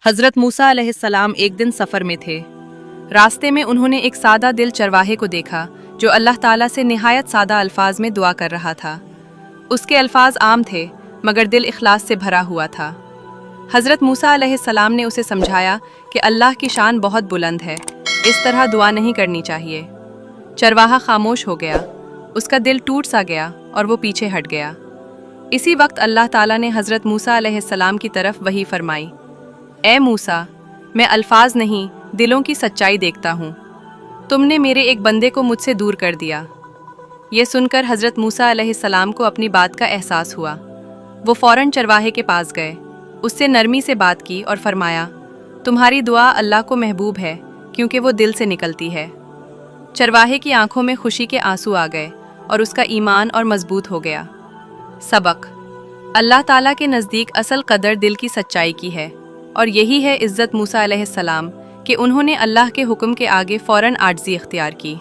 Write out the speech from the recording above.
हज़रत मूसा अलैहिस्सलाम एक दिन सफ़र में थे। रास्ते में उन्होंने एक सादा दिल चरवाहे को देखा जो अल्लाह ताला से निहायत सादा अल्फाज में दुआ कर रहा था। उसके अल्फाज आम थे मगर दिल इखलास से भरा हुआ था। हज़रत मूसा अलैहिस्सलाम ने उसे समझाया कि अल्लाह की शान बहुत बुलंद है, इस तरह दुआ नहीं करनी चाहिए। चरवाहा खामोश हो गया, उसका दिल टूट सा गया और वो पीछे हट गया। इसी वक्त अल्लाह ताला ने हज़रत मूसा अलैहिस्सलाम की तरफ वही फरमाई, ए मूसा, मैं अल्फाज नहीं दिलों की सच्चाई देखता हूँ। तुमने मेरे एक बंदे को मुझसे दूर कर दिया। ये सुनकर हज़रत मूसा अलैहिस्सलाम को अपनी बात का एहसास हुआ। वो फ़ौरन चरवाहे के पास गए, उससे नरमी से बात की और फरमाया, तुम्हारी दुआ अल्लाह को महबूब है क्योंकि वो दिल से निकलती है। चरवाहे की आंखों में खुशी के आंसू आ गए और उसका ईमान और मजबूत हो गया। सबक: अल्लाह ताला के नज़दीक असल कदर दिल की सच्चाई की है, और यही है इज़्ज़त मूसा अलैहिस्सलाम कि उन्होंने अल्लाह के हुक्म के आगे फ़ौरन आजिज़ी इख्तियार की।